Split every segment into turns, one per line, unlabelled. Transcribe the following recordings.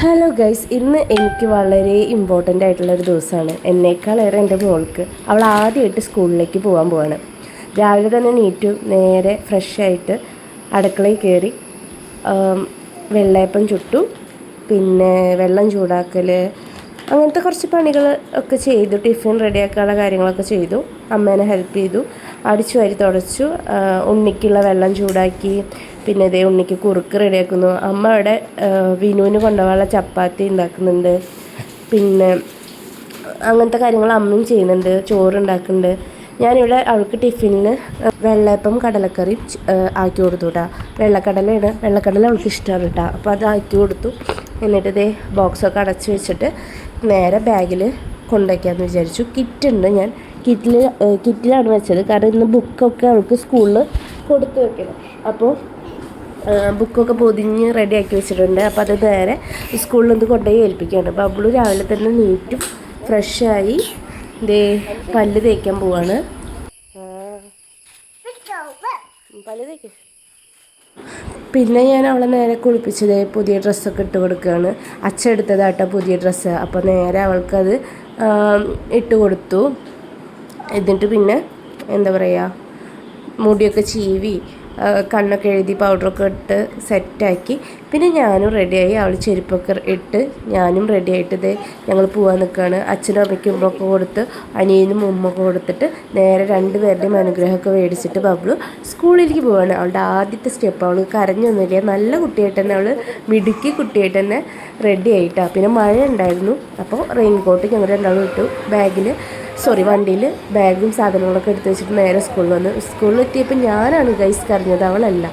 Hello guys, ഇന്ന് എനിക്ക് വളരെ ഇമ്പോർട്ടൻ്റ് ആയിട്ടുള്ളൊരു ദിവസമാണ്. എന്നേക്കാളേറെ എൻ്റെ മോൾക്ക്. അവൾ ആദ്യമായിട്ട് സ്കൂളിലേക്ക് പോവാണ്. രാവിലെ തന്നെ നീറ്റു നേരെ ഫ്രഷായിട്ട് അടുക്കളയിൽ കയറി വെള്ളയപ്പം ചുട്ടു, പിന്നെ വെള്ളം ചൂടാക്കൽ, അങ്ങനത്തെ കുറച്ച് പണികൾ ഒക്കെ ചെയ്തു. ടിഫിൻ റെഡിയാക്കാനുള്ള കാര്യങ്ങളൊക്കെ ചെയ്തു. അമ്മേനെ ഹെൽപ്പ് ചെയ്തു. അടിച്ചു വാരി തുടച്ചു. ഉണ്ണിക്കുള്ള വെള്ളം ചൂടാക്കി. പിന്നെ ഇതേ ഉണ്ണിക്ക് കുറുക്ക് റെഡിയാക്കുന്നു. അമ്മ അവിടെ വിനുവിന് കൊണ്ടുപോകാനുള്ള ചപ്പാത്തി ഉണ്ടാക്കുന്നുണ്ട്. പിന്നെ അങ്ങനത്തെ കാര്യങ്ങൾ അമ്മയും ചെയ്യുന്നുണ്ട്. ചോറുണ്ടാക്കുന്നുണ്ട്. ഞാനിവിടെ അവൾക്ക് ടിഫിനിന് വെള്ളയപ്പം കടലക്കറിയും ആക്കി കൊടുത്തു കേട്ടോ. വെള്ളക്കടല അവൾക്ക് ഇഷ്ടമാണ് കേട്ടോ. അപ്പോൾ അത് ആക്കി കൊടുത്തു. എന്നിട്ട് ഇതേ ബോക്സൊക്കെ അടച്ച് വെച്ചിട്ട് നേരെ ബാഗിൽ കൊണ്ടുവയ്ക്കാമെന്ന് വിചാരിച്ചു. കിറ്റുണ്ട്, ഞാൻ കിറ്റിലാണ് വെച്ചത്. കാരണം ഇന്ന് ബുക്കൊക്കെ അവൾക്ക് സ്കൂളിൽ കൊടുത്തു വെക്കണം. അപ്പോൾ ബുക്കൊക്കെ പൊതിഞ്ഞ് റെഡിയാക്കി വെച്ചിട്ടുണ്ട്. അപ്പോൾ അത് നേരെ സ്കൂളിൽ നിന്ന് കൊണ്ടുപോയി ഏൽപ്പിക്കുകയാണ്. ബബ്ലു രാവിലെ തന്നെ നീറ്റും ഫ്രഷായി പല്ല് തേക്കാൻ പോവാണ്. പല്ല് തേക്ക്. പിന്നെ ഞാൻ അവളെ നേരെ കുളിപ്പിച്ചത് പുതിയ ഡ്രസ്സൊക്കെ ഇട്ട് കൊടുക്കുകയാണ്. അച്ഛൻ എടുത്തതാട്ടോ പുതിയ ഡ്രസ്സ്. അപ്പോൾ നേരെ അവൾക്കത് ഇട്ട് കൊടുത്തു. എന്നിട്ട് പിന്നെ എന്താ പറയുക, മുടിയൊക്കെ ചീവി കണ്ണൊക്കെ എഴുതി പൗഡറൊക്കെ ഇട്ട് സെറ്റാക്കി. പിന്നെ ഞാനും റെഡിയായി. അവൾ ചെരുപ്പൊക്കെ ഇട്ട് ഞാനും റെഡിയായിട്ട് ഞങ്ങൾ പോകാൻ നിൽക്കുകയാണ്. അച്ഛനും അമ്മയ്ക്കും ഉമ്മൊക്കെ കൊടുത്ത് അനിയനും ഉമ്മൊക്കെ കൊടുത്തിട്ട് നേരെ രണ്ടുപേരുടെയും അനുഗ്രഹമൊക്കെ മേടിച്ചിട്ട് ബബ്ലു സ്കൂളിലേക്ക് പോവാണ്. അവളുടെ ആദ്യത്തെ സ്റ്റെപ്പ്. അവൾ കരഞ്ഞൊന്നുമില്ല. നല്ല കുട്ടിയായിട്ട് തന്നെ അവൾ മിടുക്കി കുട്ടിയായിട്ട് തന്നെ റെഡി ആയിട്ടാണ്. പിന്നെ മഴ ഉണ്ടായിരുന്നു. അപ്പോൾ റെയിൻകോട്ട് ഞങ്ങൾ രണ്ടാളും ഇട്ടു. വണ്ടിയിൽ ബാഗും സാധനങ്ങളൊക്കെ എടുത്ത് വെച്ചിട്ട് നേരെ സ്കൂളിൽ വന്നു. സ്കൂളിലെത്തിയപ്പോൾ ഞാനാണ് ഗൈസ് കരഞ്ഞത്, അവളല്ല.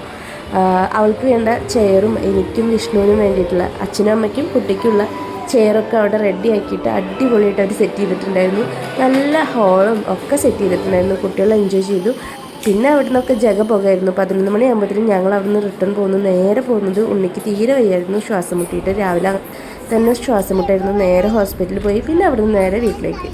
അവൾക്ക് വേണ്ട ചെയറും എനിക്കും വിഷ്ണുവിനും വേണ്ടിയിട്ടുള്ള അച്ഛനും അമ്മയ്ക്കും കുട്ടിക്കുള്ള ചെയറൊക്കെ അവിടെ റെഡി ആക്കിയിട്ട് അടിപൊളിയായിട്ട് അവർ സെറ്റ് ചെയ്തിട്ടുണ്ടായിരുന്നു. നല്ല ഹോളും ഒക്കെ സെറ്റ് ചെയ്തിട്ടുണ്ടായിരുന്നു. കുട്ടികൾ എൻജോയ് ചെയ്തു. പിന്നെ അവിടെ നിന്നൊക്കെ പുകയായിരുന്നു. 11 മണിയാകുമ്പോഴത്തേനും ഞങ്ങൾ അവിടെ നിന്ന് റിട്ടേൺ പോകുന്നു. നേരെ പോകുന്നത് ഉണ്ണിക്ക് തീരെ വയ്യായിരുന്നു, ശ്വാസം മുട്ടിയിട്ട്. രാവിലെ തന്നെ ശ്വാസം മുട്ടായിരുന്നു. നേരെ ഹോസ്പിറ്റലിൽ പോയി. പിന്നെ അവിടെ നിന്ന് നേരെ വീട്ടിലേക്ക്.